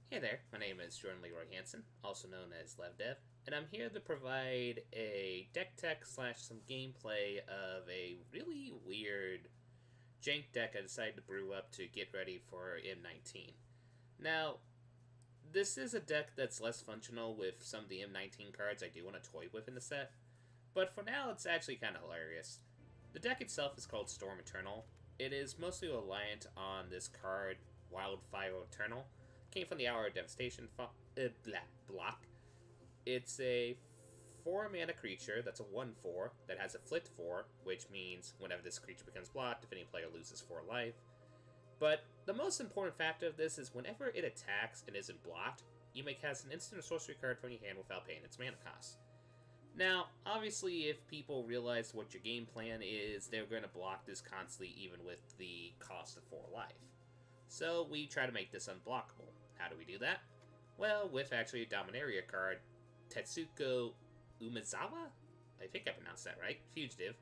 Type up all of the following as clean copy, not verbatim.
Hey there, my name is Jordan Leroy Hansen, also known as LevDev, and I'm here to provide a deck tech slash some gameplay of a really weird jank deck I decided to brew up to get ready for M19. Now, this is a deck that's less functional with some of the M19 cards I do want to toy with in the set, but for now it's actually kind of hilarious. The deck itself is called Storm Eternal. It is mostly reliant on this card, Wildfire Eternal. Came from the Hour of Devastation block. It's a 4 mana creature that's a 1/4 that has Afflict 4, which means whenever this creature becomes blocked, if any player loses 4 life. But the most important factor of this is whenever it attacks and isn't blocked, you may cast an instant or sorcery card from your hand without paying its mana cost. Now, obviously, if people realize what your game plan is, they're going to block this constantly even with the cost of 4 life. So we try to make this unblockable. How do we do that? Well, with actually a Dominaria card, Tetsuko Umezawa? I think I pronounced that right. Fugitive.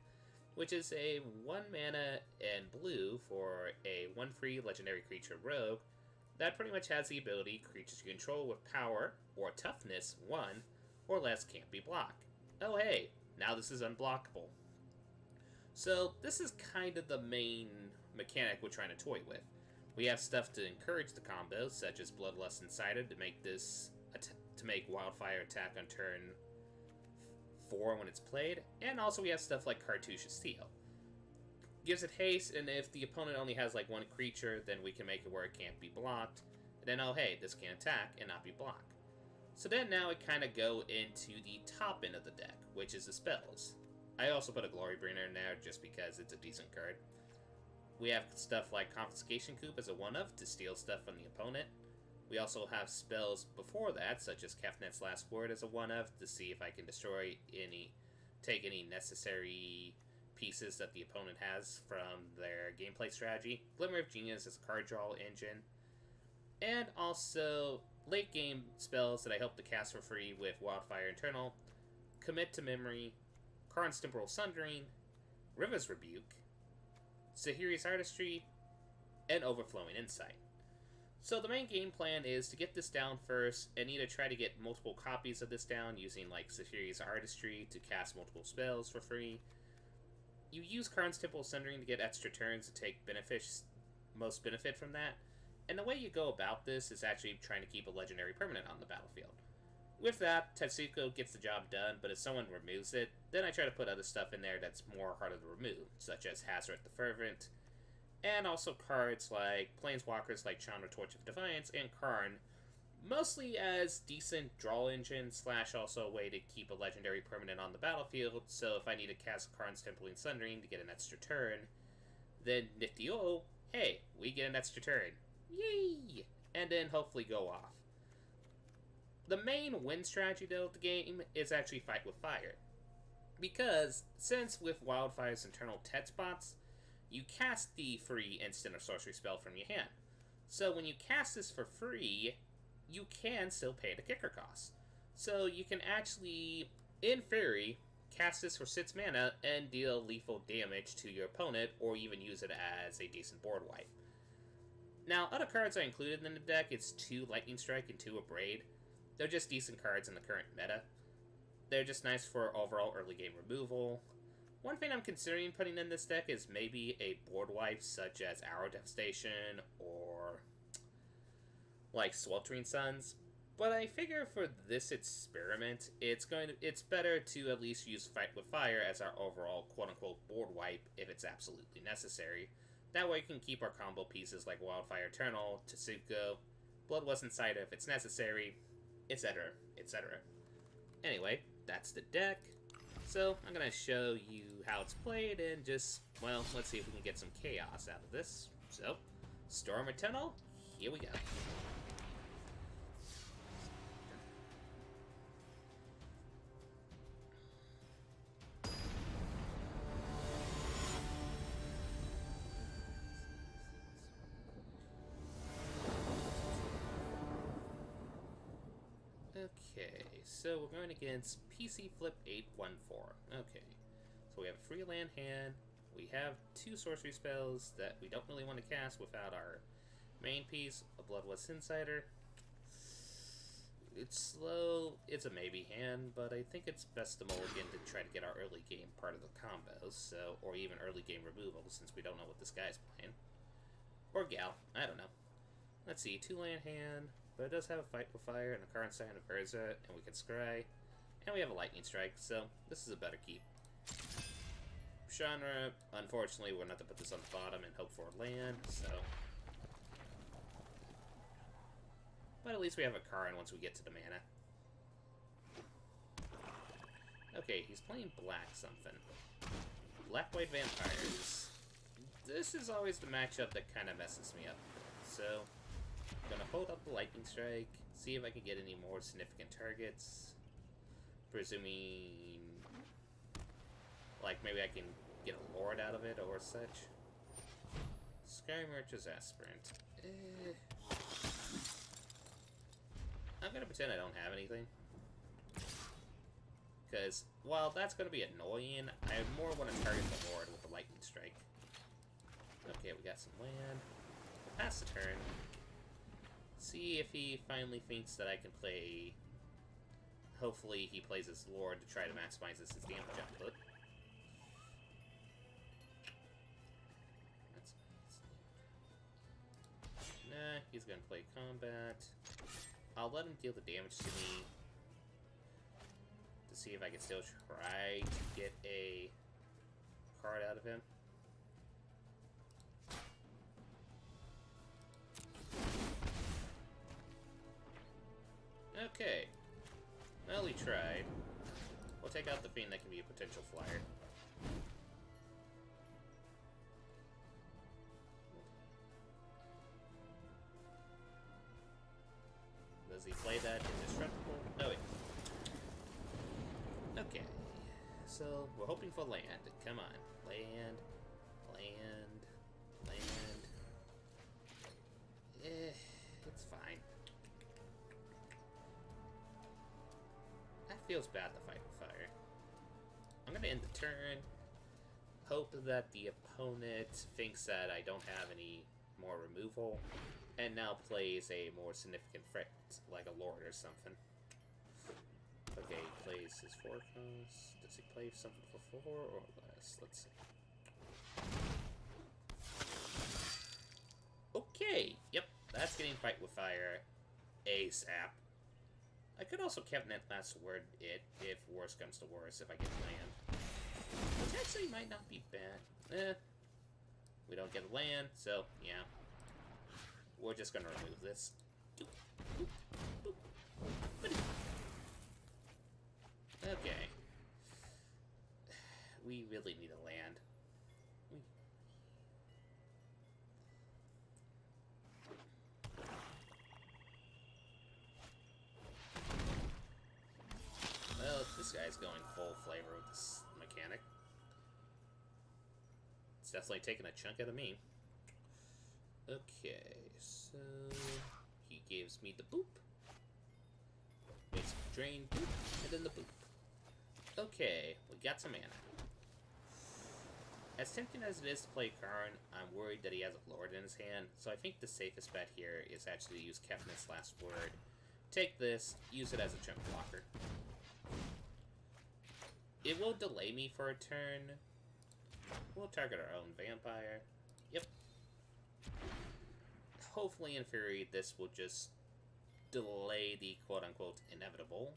Which is a 1 mana and blue for a 1/3 legendary creature rogue that pretty much has the ability creatures you control with power or toughness 1 or less can't be blocked. Oh hey, now this is unblockable. So this is kind of the main mechanic we're trying to toy with. We have stuff to encourage the combo, such as Bloodlust Insider to make Wildfire attack on turn 4 when it's played, and also we have stuff like Cartouche Steel. Gives it haste, and if the opponent only has like one creature, then we can make it where it can't be blocked. And then, oh hey, this can attack and not be blocked. So then now we kind of go into the top end of the deck, which is the spells. I also put a Glorybringer in there just because it's a decent card. We have stuff like Confiscation Coop as a 1-of to steal stuff from the opponent. We also have spells before that, such as Kefnet's Last Word as a 1-of to see if I can take any necessary pieces that the opponent has from their gameplay strategy. Glimmer of Genius as a card draw engine. And also late game spells that I hope to cast for free with Wildfire Eternal, Commit to Memory, Karn's Temporal Sundering, Riva's Rebuke, Sahiri's Artistry, and Overflowing Insight. So the main game plan is to get this down first, and either try to get multiple copies of this down using like Sahiri's Artistry to cast multiple spells for free. You use Karn's Temporal Sundering to get extra turns to take most benefit from that, and the way you go about this is actually trying to keep a legendary permanent on the battlefield. With that, Tetsuko gets the job done, but if someone removes it, then I try to put other stuff in there that's more harder to remove, such as Hazoret the Fervent, and also cards like Planeswalkers like Chandra Torch of Defiance and Karn, mostly as decent draw engine slash also a way to keep a legendary permanent on the battlefield, so if I need to cast Karn's Temporal Sundering to get an extra turn, then nifty oh, hey, we get an extra turn. Yay! And then hopefully go off. The main win strategy, though, of the game is actually Fight with Fire. Because, since with Wildfire's internal Tet spots, you cast the free instant or sorcery spell from your hand. So when you cast this for free, you can still pay the kicker cost. So you can actually, in theory, cast this for 6 mana and deal lethal damage to your opponent, or even use it as a decent board wipe. Now, other cards I included in the deck, it's 2 Lightning Strike and 2 Abrade. They're just decent cards in the current meta. They're just nice for overall early game removal. One thing I'm considering putting in this deck is maybe a board wipe such as Arrow Devastation or like Sweltering Suns. But I figure for this experiment, it's better to at least use Fight with Fire as our overall quote-unquote board wipe if it's absolutely necessary. That way we can keep our combo pieces like Wildfire Eternal, Tetsuko, Bloodlust Insider if it's necessary, etc., etc. Anyway, that's the deck. So, I'm going to show you how it's played and just, well, let's see if we can get some chaos out of this. So, Storm Eternal, here we go. Okay, so we're going against PC Flip 814. Okay, so we have a free land hand. We have 2 sorcery spells that we don't really want to cast without our main piece, a Bloodlust Insider. It's slow, it's a maybe hand, but I think it's best to mulligan to try to get our early game part of the combos, so, or even early game removal, since we don't know what this guy's playing. Or gal, I don't know. Let's see, 2-land hand, but it does have a Fight with Fire and a Current Sign of Urza, and we can scry, and we have a Lightning Strike, so this is a better keep. Genre, unfortunately, we're going to have to put this on the bottom and hope for a land, so... But at least we have a Karn once we get to the mana. Okay, he's playing black something. Black-white vampires. This is always the matchup that kind of messes me up. So, I'm gonna hold up the Lightning Strike, see if I can get any more significant targets. Presuming... like, maybe I can get a Lord out of it or such. Sky Merchant's Aspirant. I'm gonna pretend I don't have anything. Because, while that's gonna be annoying, I more want to target the Lord with the Lightning Strike. Okay, we got some land. Pass the turn. See if he finally thinks that I can play... Hopefully he plays his Lord to try to maximize his damage output. Nah, he's gonna play combat. I'll let him deal the damage to me to see if I can still try to get a card out of him. Okay. Well, he tried. We'll take out the Fiend that can be a potential flyer. Does he play that indestructible? No, wait. Okay. So, we're hoping for land. Come on. Land. Land. Land. It's fine. That feels bad to fight with fire. I'm gonna end the turn. Hope that the opponent thinks that I don't have any more removal. And now plays a more significant threat, like a Lord or something. Okay, he plays his 4 cost. Does he play something for 4 or less? Let's see. Okay, yep, that's getting Fight with Fire ASAP. I could also kept that last word if worse comes to worse, if I get land. Which actually might not be bad. We don't get a land, so yeah. We're just gonna remove this. Okay. We really need a land. Well, this guy's going full flavor with this mechanic. It's definitely taking a chunk out of me. Okay, so he gives me the boop. Makes drain boop, and then the boop. Okay, we got some mana. As tempting as it is to play Karn, I'm worried that he has a Lord in his hand, so I think the safest bet here is actually to use Kefnit's last word. Take this, use it as a chunk blocker. It will delay me for a turn. We'll target our own vampire. Yep. Hopefully, in theory, this will just delay the quote-unquote inevitable.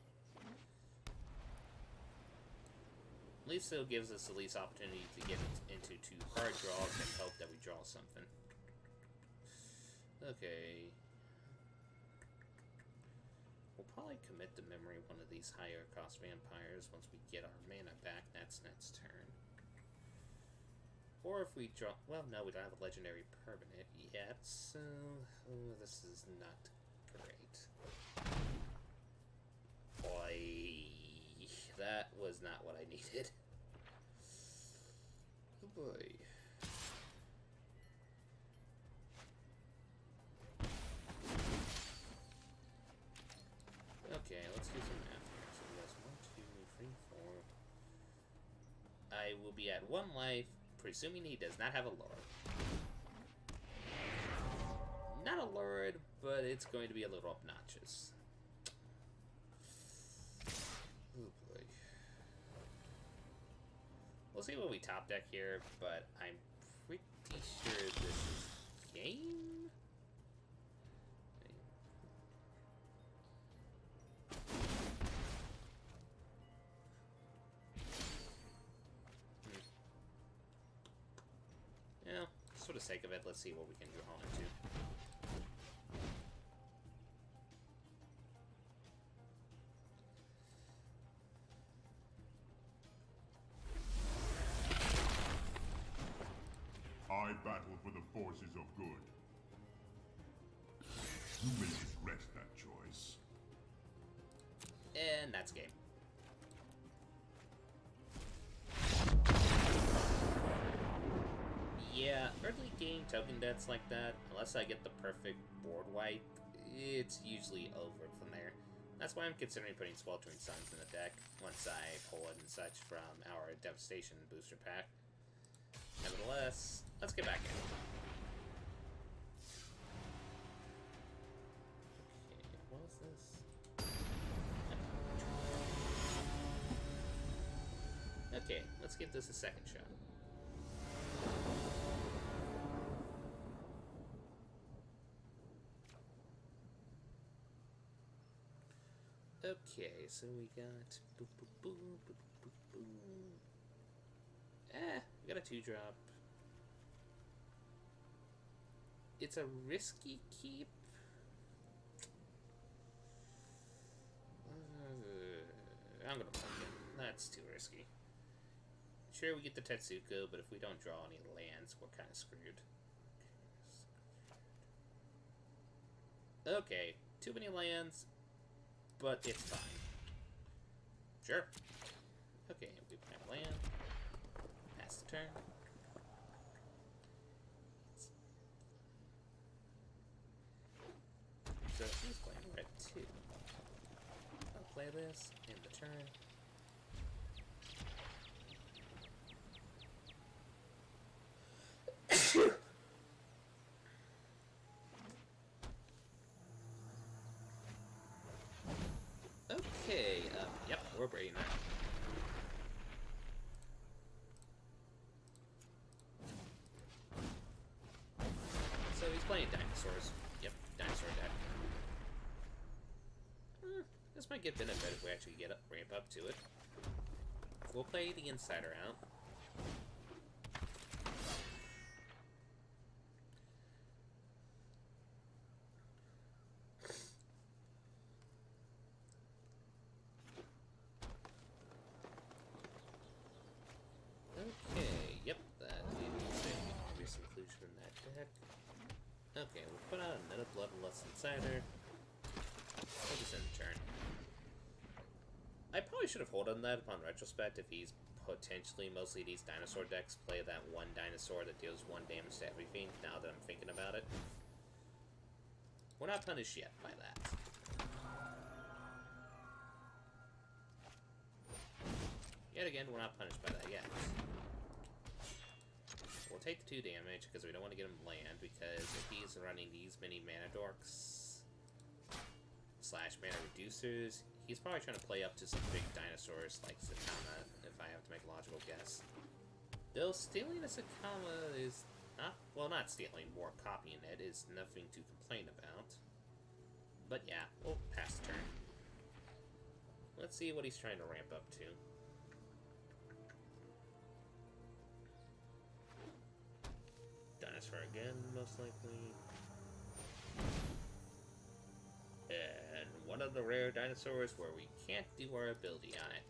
At least it gives us the least opportunity to get into 2 card draws and hope that we draw something. Okay. We'll probably commit to memory one of these higher cost vampires once we get our mana back. That's next turn. Or if we draw... Well, no, we don't have a legendary permanent yet, so... Oh, this is not great. Boy, that was not what I needed. Oh boy. Okay, let's do some math here. So he has 1, 2, 3, 4. I will be at 1 life, presuming he does not have a Lord. Not a Lord, but it's going to be a little obnoxious. We'll see what we top deck here, but I'm pretty sure this is game? Yeah, just for the sake of it, let's see what we can draw into. I battle for the forces of good. You may regret that choice. And that's game. Yeah, early game token deaths like that, unless I get the perfect board wipe, it's usually over from there. That's why I'm considering putting Sweltering Suns in the deck, once I pull it and such from our Devastation booster pack. Nevertheless, let's get back in. Okay, what was this? Okay, let's give this a second shot. Okay, so we got... we got a 2-drop. It's a risky keep. I'm gonna play it. That's too risky. Sure, we get the Tetsuko, but if we don't draw any lands, we're kind of screwed. Okay, too many lands, but it's fine. Sure. Okay, we play a land. Pass the turn. So he's playing red 2. I'll play this in the turn. Okay, yep, we're breaking that. So he's playing dinosaurs. Yep, dinosaur deck. This might get benefit if we actually get up, ramp up to it. We'll play the Insider out. Okay, yep, that is a increased inclusion in that deck. Okay, we'll put out another Bloodlust Insider. We'll just end the turn. I probably should have hold on that upon retrospect if he's potentially mostly these dinosaur decks play that one dinosaur that deals 1 damage to everything, now that I'm thinking about it. We're not punished yet by that. Yet again, we're not punished by that yet. We'll take the 2 damage because we don't want to get him land, because if he's running these many mana dorks / mana reducers, he's probably trying to play up to some big dinosaurs like Sakama, if I have to make a logical guess. Though stealing a Sakama is not, well, not stealing, more copying it is nothing to complain about. But yeah, we'll pass the turn. Let's see what he's trying to ramp up to. Dinosaur again, most likely. And one of the rare dinosaurs where we can't do our ability on it.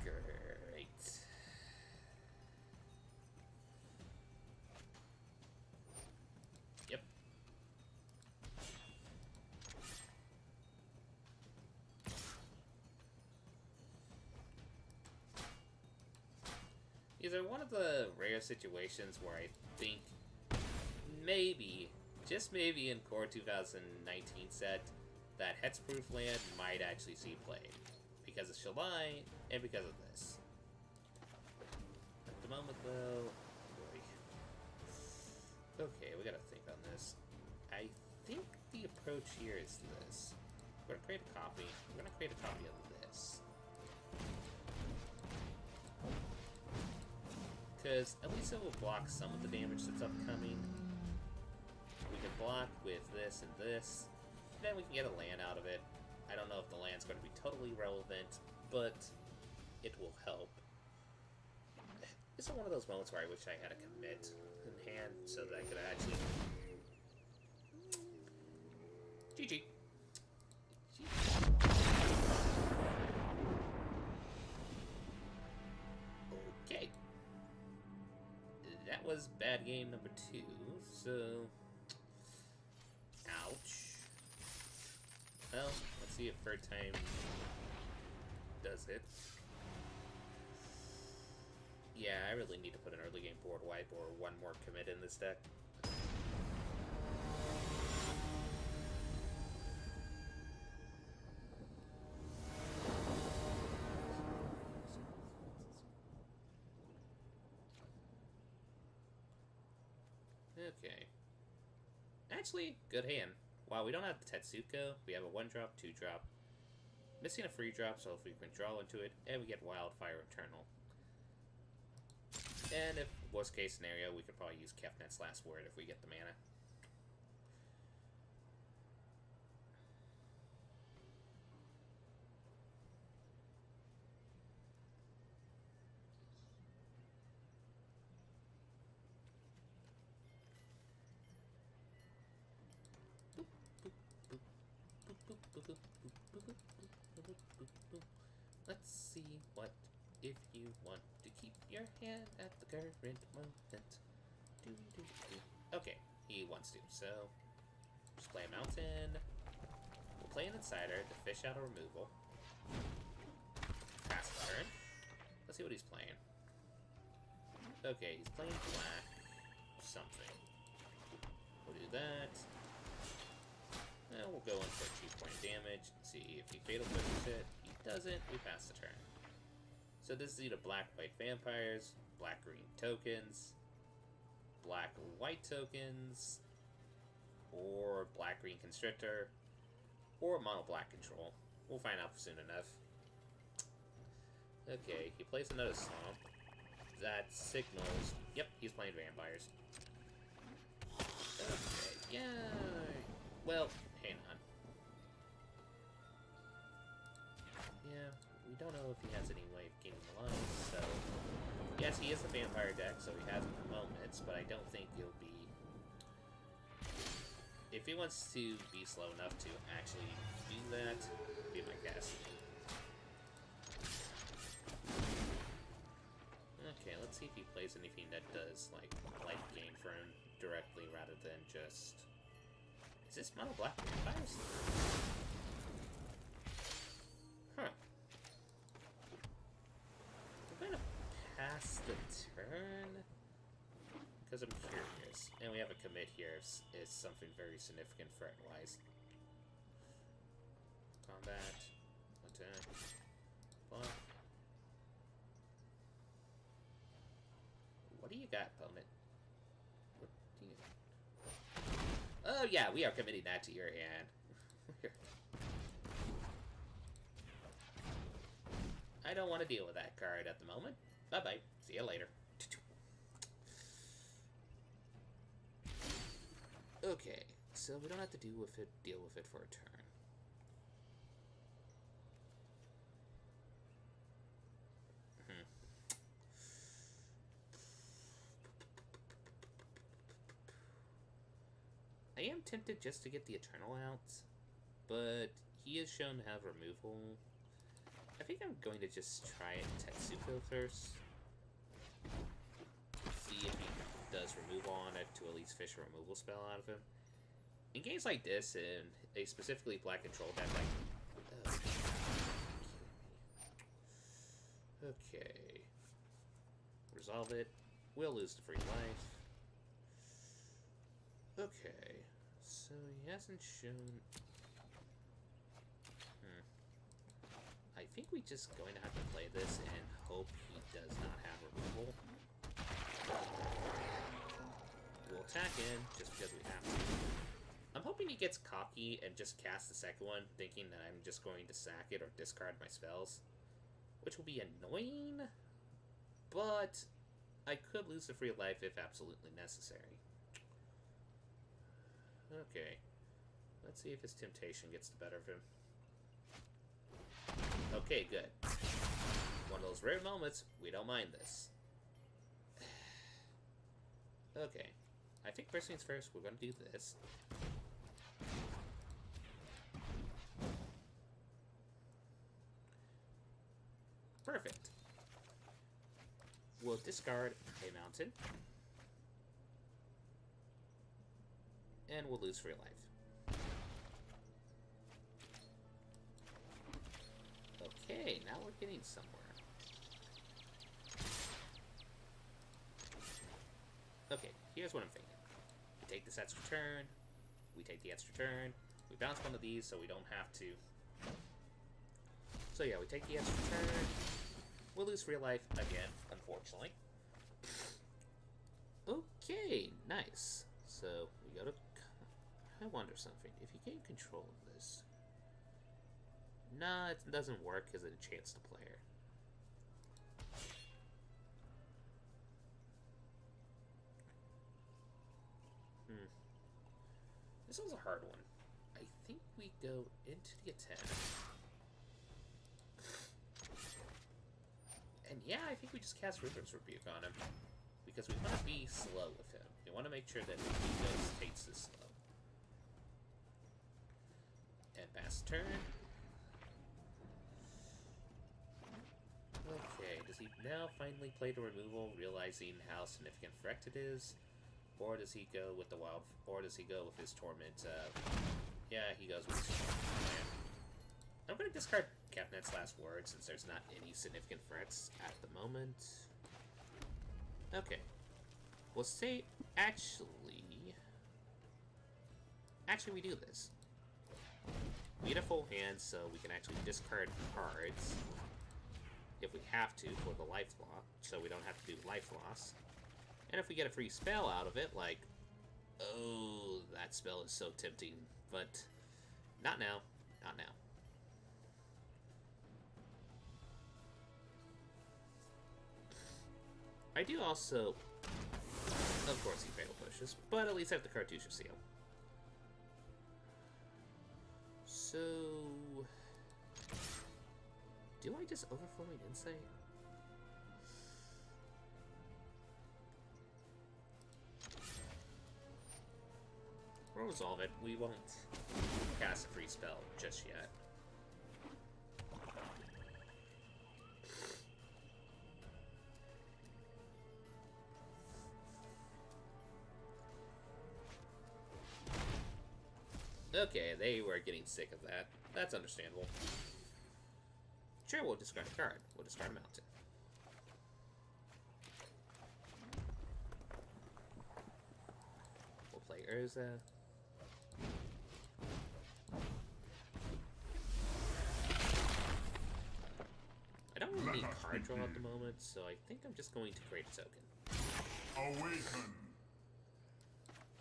Great. Yep. These are one of the rare situations where I think maybe, just maybe in Core 2019 set, that Hexproof land might actually see play. Because of Shalai, and because of this. At the moment, though, boy. Okay, we gotta think on this. I think the approach here is this. We're gonna create a copy. We're gonna create a copy of this. because at least it will block some of the damage that's upcoming. We can block with this and this, and then we can get a land out of it. I don't know if the land's going to be totally relevant, but it will help. This is one of those moments where I wish I had a commit in hand so that I could actually... GG. Okay. That was bad game number 2, so... Ouch. Well, let's see if third time does it. Yeah, I really need to put an early game board wipe or one more commit in this deck. Okay. Actually, good hand. Wow, we don't have the Tetsuko. We have a 1-drop, 2-drop. Missing a free drop, so if we can draw into it, and we get Wildfire Eternal. And if worst case scenario, we could probably use Kefnet's Last Word if we get the mana. Let's see what if you want to keep your hand at the current moment. Okay, he wants to, so just play a mountain. We'll play an insider to fish out a removal. Pass the turn. Let's see what he's playing. Okay, he's playing black something. We'll do that. And we'll go in for 2-point damage. See if he fatal pushes it. He doesn't. We pass the turn. So this is either black-white vampires, black-green tokens, black-white tokens, or black-green constrictor, or mono-black control. We'll find out soon enough. Okay, he plays another swamp. That signals... Yep, he's playing vampires. Okay, yeah... Well, hang on. Yeah, we don't know if he has any way of gaining life, so... Yes, he is a vampire deck, so he has moments, but I don't think he'll be... If he wants to be slow enough to actually do that, would be my guess. Okay, let's see if he plays anything that does, like, life gain for him directly rather than just... Is this mono black vampires? Huh. I'm gonna pass the turn because I'm curious. And we have a commit here is something very significant threat-wise. Combat. Attack. Block. What do you got, opponent? What do you... Oh yeah, we are committing that to your hand. I don't want to deal with that card at the moment. Bye-bye. See you later. Okay, so we don't have to deal with it for a turn. I am tempted just to get the Eternal out, but he is shown to have removal. I think I'm going to just try it Tetsuko first. See if he does removal on it to at least fish a removal spell out of him. In games like this, and a specifically black control deck like... Okay. Resolve it. We'll lose the free life. Okay. So he hasn't shown... I think we're just going to have to play this and hope he does not have removal. We'll attack in just because we have to. I'm hoping he gets cocky and just casts the second one, thinking that I'm just going to sack it or discard my spells. Which will be annoying, but I could lose a free life if absolutely necessary. Okay. Let's see if his temptation gets the better of him. Okay, good. One of those rare moments, we don't mind this. Okay. I think first things first, we're going to do this. Perfect. We'll discard a mountain. And we'll lose free life. Okay, now we're getting somewhere. Okay, here's what I'm thinking. We take this extra turn. We take the extra turn. We bounce one of these so we don't have to. So yeah, we take the extra turn. We'll lose free life again, unfortunately. Okay, nice. So we go to... I wonder something. If you gain control of this... Nah, it doesn't work because it's a chance to play her. This one's a hard one. I think we go into the attack. And yeah, I think we just cast Ruthless Rebuke on him. Because we want to be slow with him. We want to make sure that he takes this slow. And pass turn. Okay, does he now finally play the removal, realizing how significant threat it is? Or does he go with the wild... Or does he go with his Torment? Yeah, he goes with his Torment. I'm going to discard Capnet's Last Word, since there's not any significant threats at the moment. Okay. We'll say... Actually, we do this. We get a full hand, so we can actually discard cards if we have to for the life loss, so we don't have to do life loss. And if we get a free spell out of it, like, oh, that spell is so tempting, but not now, not now. I do also, of course, he fatal pushes, but at least I have the Cartouche Seal. So, do I just Overflowing Insight? We'll resolve it. We won't cast a free spell just yet. Okay, they were getting sick of that. That's understandable. Sure, we'll discard a card. We'll discard a mountain. We'll play Urza. I don't really need card draw at the moment, so I think I'm just going to create a token. Awaken!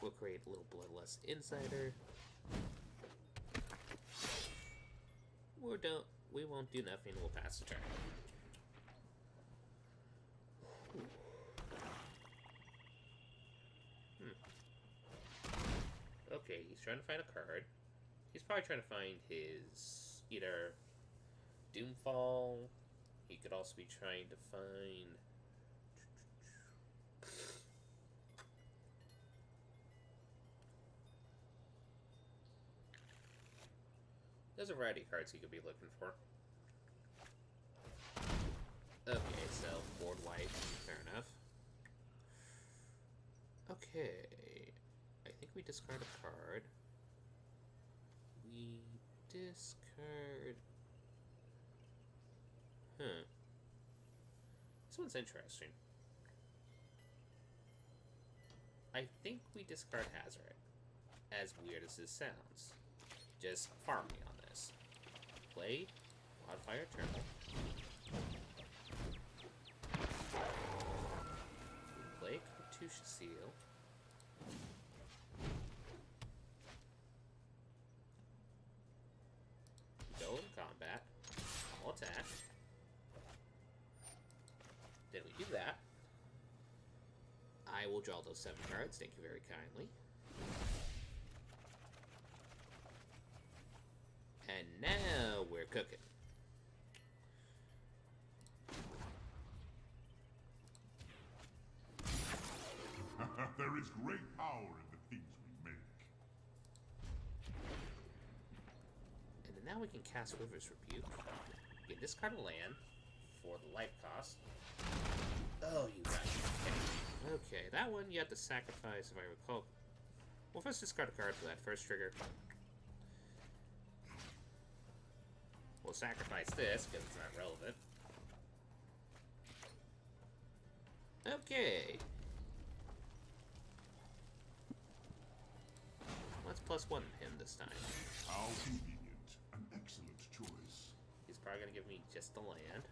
We'll create a little Bloodlust Insider. We won't do nothing, we'll pass the turn. Okay, he's trying to find a card. He's probably trying to find his either Doomfall. He could also be trying to find... There's a variety of cards he could be looking for. Okay, so board white, fair enough. Okay, I think we discard a card. We discard... This one's interesting. I think we discard Hazard. As weird as this sounds. Just farm me on this. Play Wildfire Eternal. Play Cartouche Seal. Go in combat. I'll attack. Then we do that. draw those 7 cards. Thank you very kindly. And now we're cooking. There is great power in the things we make. And then now we can cast River's Rebuke. Get discard a land for the life cost. Oh, you got it. Okay, that one you have to sacrifice, if I recall. Well, first discard a card for that first trigger. We'll sacrifice this, because it's not relevant. Okay. Let's +1 him this time. How convenient. An excellent choice. He's probably going to give me just the land.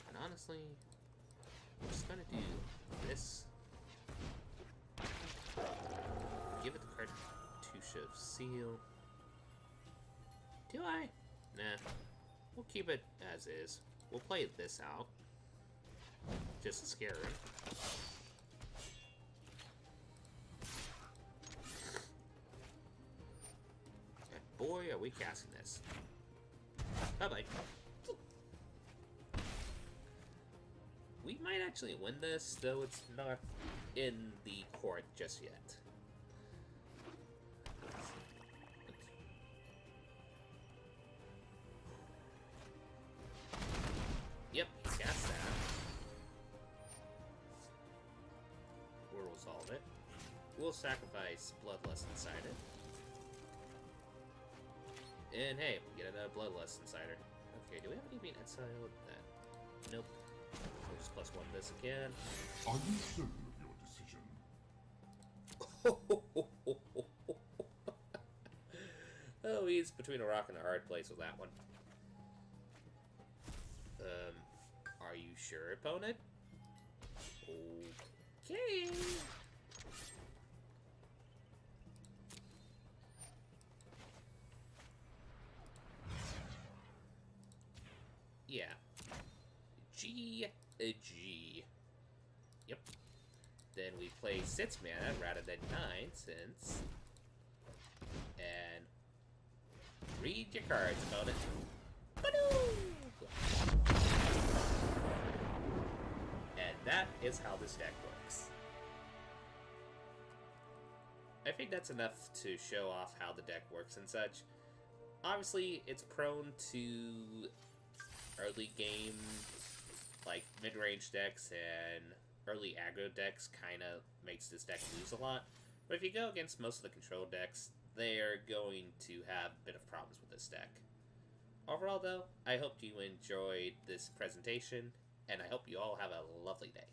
And honestly, I'm just going to do this. Give it the card to Shove Seal. Do I? Nah. We'll keep it as is. We'll play this out. Just to scare him. And boy, are we casting this. Bye-bye. We might actually win this, though it's not in the court just yet. Yep, he cast that. We'll resolve it. We'll sacrifice Bloodlust Insider. And hey, we get another Bloodlust Insider. Okay, do we have any being exiled? That. Nope. We'll just +1 this again. Are you certain of your decision? Oh, he's between a rock and a hard place with that one. Are you sure, opponent? Okay. Yeah. G. Yep. Then we play 6 mana rather than 9 since. And read your cards, opponent. And that is how this deck works. I think that's enough to show off how the deck works and such. Obviously, it's prone to early game, like mid-range decks and early aggro decks kind of makes this deck lose a lot. But if you go against most of the control decks, they are going to have a bit of problems with this deck. Overall, though, I hope you enjoyed this presentation, and I hope you all have a lovely day.